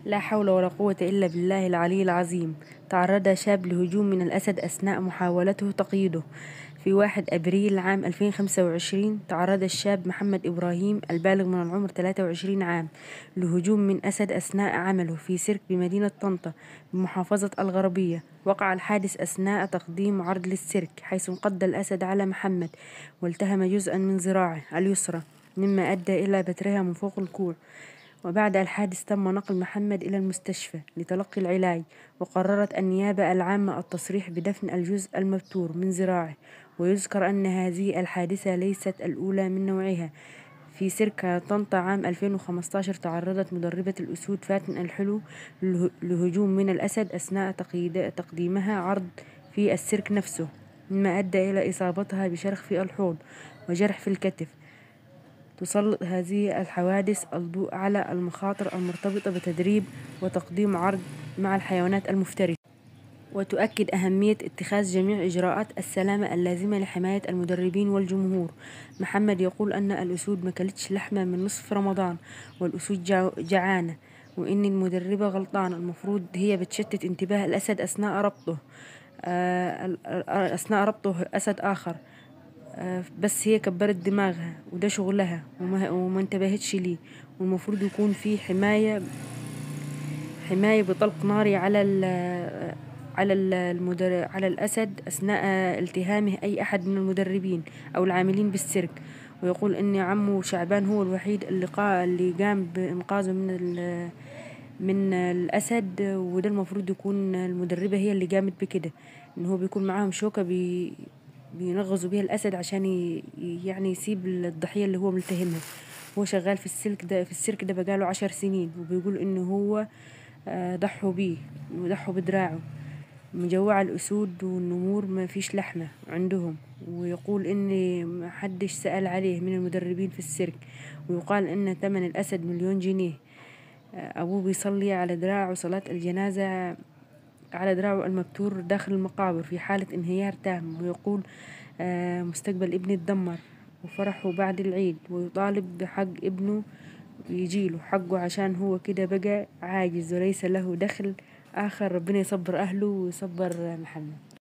لا حول ولا قوة إلا بالله العلي العظيم. تعرض شاب لهجوم من الأسد أثناء محاولته تقييده. في 1 أبريل عام 2025 تعرض الشاب محمد إبراهيم البالغ من العمر 23 عام لهجوم من أسد أثناء عمله في سيرك بمدينة طنطا بمحافظة الغربية. وقع الحادث أثناء تقديم عرض للسيرك، حيث انقض الأسد على محمد والتهم جزءا من ذراعه اليسرى، مما أدى إلى بترها من فوق الكوع. وبعد الحادث تم نقل محمد إلى المستشفى لتلقي العلاج. وقررت النيابة العامة التصريح بدفن الجزء المبتور من ذراعه. ويذكر أن هذه الحادثة ليست الأولى من نوعها. في سيرك طنطا عام 2015 تعرضت مدربة الأسود فاتن الحلو لهجوم من الأسد أثناء تقديمها عرض في السيرك نفسه، مما أدى إلى إصابتها بشرخ في الحوض وجرح في الكتف. تسلط هذه الحوادث الضوء على المخاطر المرتبطة بتدريب وتقديم عرض مع الحيوانات المفترسة، وتؤكد أهمية اتخاذ جميع إجراءات السلامة اللازمة لحماية المدربين والجمهور. محمد يقول أن الأسود ما كلتش لحمة من نصف رمضان، والأسود جعانة، وإن المدربة غلطانة، المفروض هي بتشتت انتباه الأسد أثناء ربطه أسد آخر. بس هي كبرت دماغها وده شغلها وما انتبهتش ليه. والمفروض يكون في حماية بطلق ناري على الأسد أثناء التهامه أي أحد من المدربين أو العاملين بالسيرك. ويقول إن عمه شعبان هو الوحيد اللي قام بإنقاذه من الأسد، وده المفروض يكون المدربة هي اللي قامت بكده، إن هو بيكون معاهم شوكة بينغزوا بيها الأسد عشان يعني يسيب الضحية اللي هو ملتهمها. هو شغال في السيرك ده بقاله 10 سنين، وبيقول إنه هو ضحوا بيه وضحوا بدراعه. مجوع الأسود والنمور ما فيش لحمة عندهم. ويقول إن محدش سأل عليه من المدربين في السيرك. ويقال إن ثمن الأسد 1,000,000 جنيه. أبوه بيصلي على دراعه صلاة الجنازة على دراعه المبتور داخل المقابر في حالة انهيار تام. ويقول مستقبل ابني اتدمر وفرحه بعد العيد، ويطالب بحق ابنه يجيله حقه عشان هو كده بقى عاجز وليس له دخل آخر. ربنا يصبر أهله ويصبر محمد.